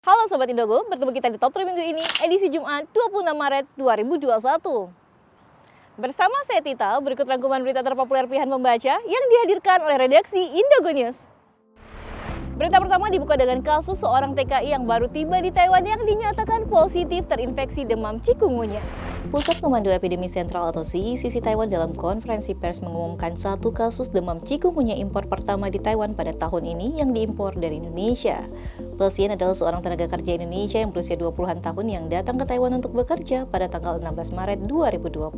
Halo Sobat Indogo, bertemu kita di Top 3 Minggu ini, edisi Jumat 26 Maret 2021. Bersama saya Tita, berikut rangkuman berita terpopuler pilihan membaca yang dihadirkan oleh redaksi Indogo News. Berita pertama dibuka dengan kasus seorang TKI yang baru tiba di Taiwan yang dinyatakan positif terinfeksi demam chikungunya. Pusat Komando Epidemi Sentral atau CECC Taiwan dalam konferensi pers mengumumkan satu kasus demam chikungunya impor pertama di Taiwan pada tahun ini yang diimpor dari Indonesia. Pasien adalah seorang tenaga kerja Indonesia yang berusia 20-an tahun yang datang ke Taiwan untuk bekerja pada tanggal 16 Maret 2021.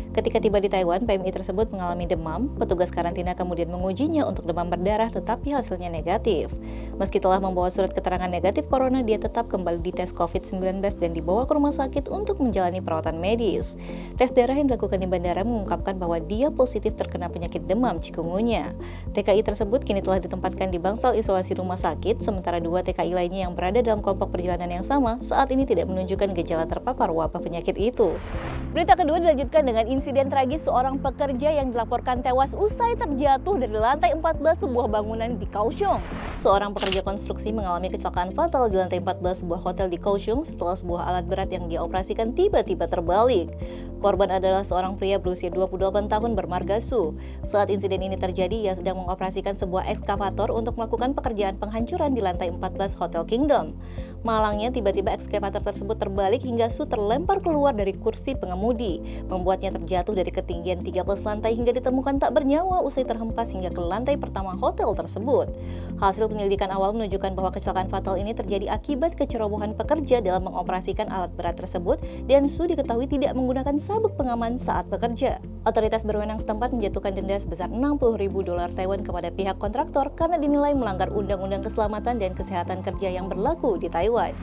Ketika tiba di Taiwan, PMI tersebut mengalami demam. Petugas karantina kemudian mengujinya untuk demam berdarah tetapi hasilnya negatif. Meski telah membawa surat keterangan negatif corona, dia tetap kembali dites COVID-19 dan dibawa ke rumah sakit untuk menjalani perawatan medis. Tes darah yang dilakukan di bandara mengungkapkan bahwa dia positif terkena penyakit demam chikungunya. TKI tersebut kini telah ditempatkan di bangsal isolasi rumah sakit, sementara dua TKI lainnya yang berada dalam kelompok perjalanan yang sama saat ini tidak menunjukkan gejala terpapar wabah penyakit itu. Berita kedua dilanjutkan dengan insiden tragis seorang pekerja yang dilaporkan tewas usai terjatuh dari lantai 14 sebuah bangunan di Kaohsiung. Seorang pekerja konstruksi mengalami kecelakaan fatal di lantai 14 sebuah hotel di Kaohsiung setelah sebuah alat berat yang dioperasikan tiba-tiba terbalik. Korban adalah seorang pria berusia 28 tahun bermarga Su. Saat insiden ini terjadi, ia sedang mengoperasikan sebuah ekskavator untuk melakukan pekerjaan penghancuran di lantai 14 Hotel Kingdom. Malangnya, tiba-tiba ekskavator tersebut terbalik hingga Su terlempar keluar dari kursi pengemudi, membuatnya terjatuh dari ketinggian 13 lantai hingga ditemukan tak bernyawa usai terhempas hingga ke lantai pertama hotel tersebut. Hasil penyelidikan awal menunjukkan bahwa kecelakaan fatal ini terjadi akibat kecerobohan pekerja dalam mengoperasikan alat berat tersebut dan Su diketahui tidak menggunakan sabuk pengaman saat bekerja. Otoritas berwenang setempat menjatuhkan denda sebesar 60.000 dolar Taiwan kepada pihak kontraktor karena dinilai melanggar undang-undang keselamatan dan kesehatan kerja yang berlaku di Taiwan.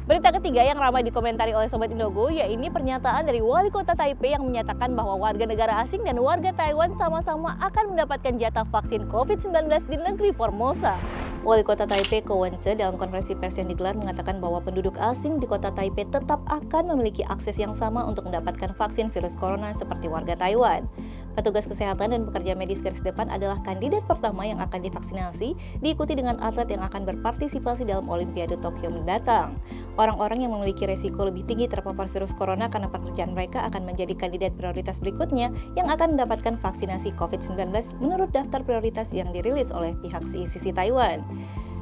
Berita ketiga yang ramai dikomentari oleh Sobat Indogo yaitu pernyataan dari Wali Kota Taipei yang menyatakan bahwa warga negara asing dan warga Taiwan sama-sama akan mendapatkan jatah vaksin COVID-19 di negeri Formosa. Wali Kota Taipei Ko Wen-je dalam konferensi pers yang digelar mengatakan bahwa penduduk asing di kota Taipei tetap akan memiliki akses yang sama untuk mendapatkan vaksin virus corona seperti warga Taiwan. Petugas kesehatan dan pekerja medis garis depan adalah kandidat pertama yang akan divaksinasi, diikuti dengan atlet yang akan berpartisipasi dalam Olimpiade Tokyo mendatang. Orang-orang yang memiliki resiko lebih tinggi terpapar virus corona karena pekerjaan mereka akan menjadi kandidat prioritas berikutnya yang akan mendapatkan vaksinasi COVID-19 menurut daftar prioritas yang dirilis oleh pihak CECC Taiwan.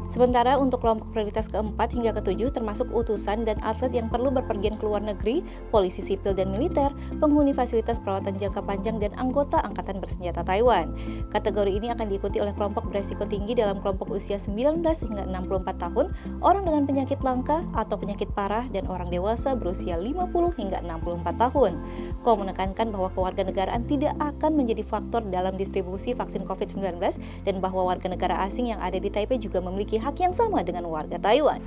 Sementara untuk kelompok prioritas keempat hingga ketujuh termasuk utusan dan atlet yang perlu berpergian ke luar negeri, polisi sipil dan militer, penghuni fasilitas perawatan jangka panjang dan anggota angkatan bersenjata Taiwan. Kategori ini akan diikuti oleh kelompok beresiko tinggi dalam kelompok usia 19 hingga 64 tahun, orang dengan penyakit langka atau penyakit parah dan orang dewasa berusia 50 hingga 64 tahun. Ko menekankan bahwa kewarganegaraan tidak akan menjadi faktor dalam distribusi vaksin COVID-19 dan bahwa warga negara asing yang ada di Taipei juga memiliki hak yang sama dengan warga Taiwan.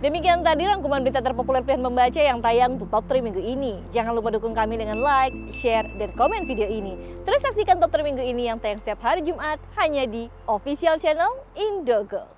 Demikian tadi rangkuman berita terpopuler pilihan membaca yang tayang untuk Top 3 Minggu ini. Jangan lupa dukung kami dengan like, share, dan komen video ini. Terus saksikan Top 3 Minggu ini yang tayang setiap hari Jumat hanya di official channel Indogo.